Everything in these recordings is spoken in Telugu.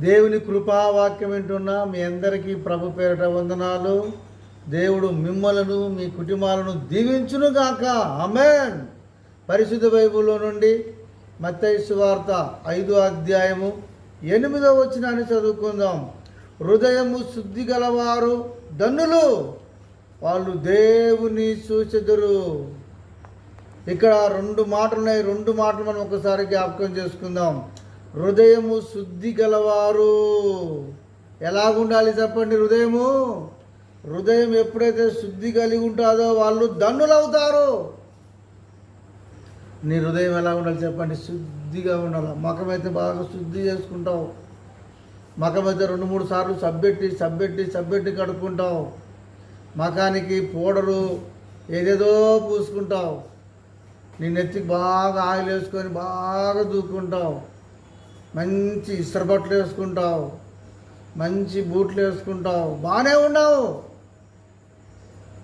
దేవుని కృపావాక్యం వింటున్న మీ అందరికీ ప్రభు పేరిట వందనాలు. దేవుడు మిమ్మలను మీ కుటుంబాలను దీవించునుగాక. ఆమేన్. పరిశుద్ధ బైబిల్లో నుండి మత్తయి సువార్త 5వ అధ్యాయము 8వ వచనాన్ని చదువుకుందాం. హృదయము శుద్ధి గలవారు ధన్యులు, వాళ్ళు దేవుని చూచెదరు. ఇక్కడ రెండు మాటలు ఉన్నాయి. రెండు మాటలు మనం ఒకసారి జ్ఞాపకం చేసుకుందాం. హృదయము శుద్ధి గలవారు ఎలాగుండాలి చెప్పండి? హృదయం ఎప్పుడైతే శుద్ధి కలిగి ఉంటుందో వాళ్ళు ధన్యులు అవుతారు. నీ హృదయం ఎలా ఉండాలి చెప్పండి? శుద్ధిగా ఉండాలి. మకమైతే బాగా శుద్ధి చేసుకుంటావు. మకమైతే 2-3 సార్లు సబ్బెట్టి కడుక్కుంటావు. మకానికి పౌడరు ఏదేదో పూసుకుంటావు. నీ నెత్తికి బాగా ఆయిల్ వేసుకొని బాగా దూకుంటావు. మంచి ఇస్త్రబట్టలు వేసుకుంటావు, మంచి బూట్లు వేసుకుంటావు, బాగానే ఉన్నావు,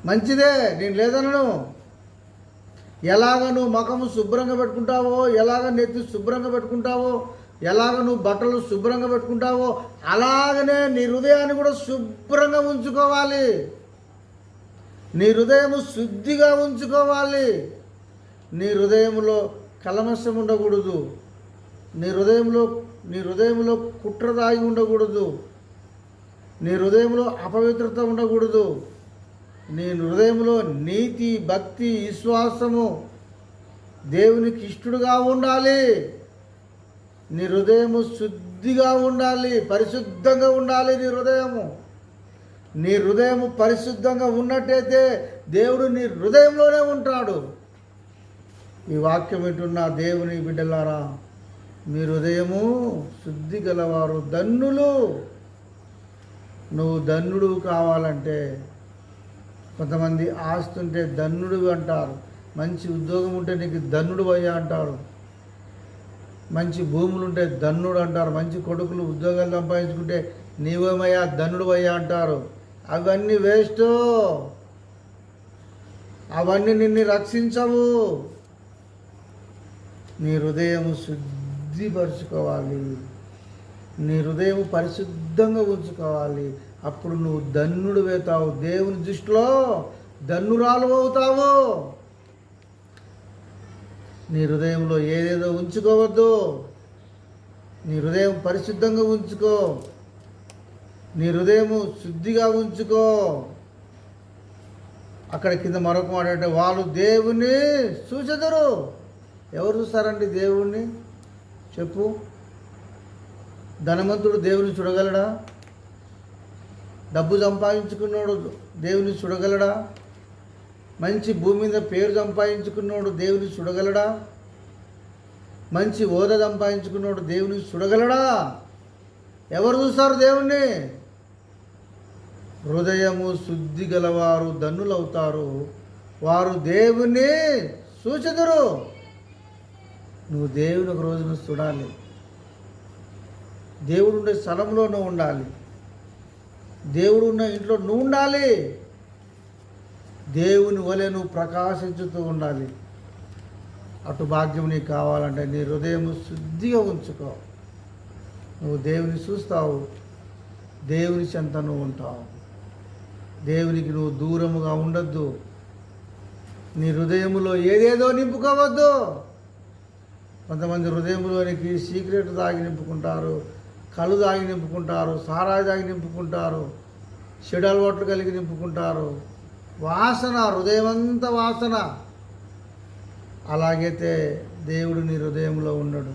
మంచిదే, నేను లేదనను. ఎలాగ నువ్వు ముఖము శుభ్రంగా పెట్టుకుంటావో, ఎలాగ నెత్తి శుభ్రంగా పెట్టుకుంటావో, ఎలాగ నువ్వు బట్టలు శుభ్రంగా పెట్టుకుంటావో అలాగనే నీ హృదయాన్ని కూడా శుభ్రంగా ఉంచుకోవాలి. నీ హృదయము శుద్ధిగా ఉంచుకోవాలి. నీ హృదయంలో కల్మషం ఉండకూడదు. నీ హృదయంలో కుట్ర దాగి ఉండకూడదు. నీ హృదయంలో అపవిత్రత ఉండకూడదు. నీ హృదయంలో నీతి, భక్తి, విశ్వాసము, దేవునికి ఇష్టడుగా ఉండాలి. నీ హృదయము శుద్ధిగా ఉండాలి, పరిశుద్ధంగా ఉండాలి. నీ హృదయము పరిశుద్ధంగా ఉన్నట్టయితే దేవుడు నీ హృదయంలోనే ఉంటాడు. ఈ వాక్యం వింటున్న దేవుని బిడ్డలారా, మీ హృదయము శుద్ధి గలవారు ధన్యులు. నువ్వు ధన్యుడు కావాలంటే, కొంతమంది ఆస్తి ఉంటే ధన్యుడు అంటారు, మంచి ఉద్యోగం ఉంటే నీకు ధన్యుడు అయ్యా అంటారు, మంచి భూములు ఉంటే ధన్యుడు అంటారు, మంచి కొడుకులు ఉద్యోగాలు సంపాదించుకుంటే నీవేమయ్యా ధన్యుడు అయ్యా అంటారు. అవన్నీ వేస్ట్. అవన్నీ నిన్ను రక్షించవు. నీ హృదయము శుద్ధిపరచుకోవాలి. నీ హృదయం పరిశుద్ధంగా ఉంచుకోవాలి. అప్పుడు నువ్వు ధన్యుడు అవుతావు. దేవుని దృష్టిలో ధన్యురాలు అవుతావు. నీ హృదయంలో ఏదేదో ఉంచుకోవద్దు. నీ హృదయం పరిశుద్ధంగా ఉంచుకో. నీ హృదయము శుద్ధిగా ఉంచుకో. అక్కడ కింద మరొక మాట అంటే, వాళ్ళు దేవుణ్ణి చూచెదరు. ఎవరు చూస్తారండి దేవుణ్ణి? చెప్పు. ధనవంతుడు దేవుని చూడగలడా? డబ్బు సంపాదించుకున్నాడు దేవుని చూడగలడా? మంచి భూమి మీద పేరు సంపాదించుకున్నాడు దేవుని చూడగలడా? మంచి హోదా సంపాదించుకున్నాడు దేవుని చూడగలడా? ఎవరు చూస్తారు దేవుణ్ణి? హృదయము శుద్ధి గలవారు ధన్యులవుతారు, వారు దేవుణ్ణి చూచెదరు. నువ్వు దేవుని ఒక రోజును చూడాలి. దేవుడు ఉండే స్థలంలో నువ్వు ఉండాలి. దేవుడు ఉన్న ఇంట్లో నువ్వు ఉండాలి. దేవుని వలె నువ్వు ప్రకాశించుతూ ఉండాలి. అటు భాగ్యం నీకు కావాలంటే నీ హృదయం శుద్ధిగా ఉంచుకో. నువ్వు దేవుని చూస్తావు, దేవుని చెంత నువ్వు ఉంటావు. దేవునికి నువ్వు దూరముగా ఉండొద్దు. నీ హృదయములో ఏదేదో నింపుకోవద్దు. కొంతమంది హృదయంలోనికి సీక్రెట్ తాగి నింపుకుంటారు, కళ్ళు తాగి నింపుకుంటారు, సారాయి తాగి నింపుకుంటారు, చెడు అలవాట్లు కలిగి నింపుకుంటారు. వాసన, హృదయమంతా వాసన. అలాగైతే దేవుడు నీ హృదయంలో ఉండడు.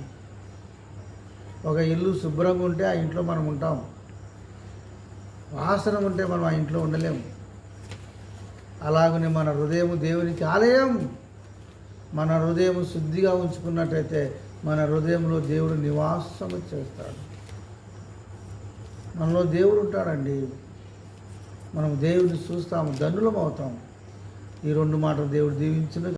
ఒక ఇల్లు శుభ్రంగా ఉంటే ఆ ఇంట్లో మనం ఉంటాం. వాసన ఉంటే మనం ఆ ఇంట్లో ఉండలేము. అలాగనే మన హృదయము దేవునికి ఆలయం. మన హృదయం శుద్ధిగా ఉంచుకున్నట్టయితే మన హృదయంలో దేవుడు నివాసము చేస్తాడు. మనలో దేవుడు ఉంటాడండి. మనం దేవుడిని చూస్తాము, ధన్యులం అవుతాం. ఈ 2 మాటలు దేవుడు దీవించును.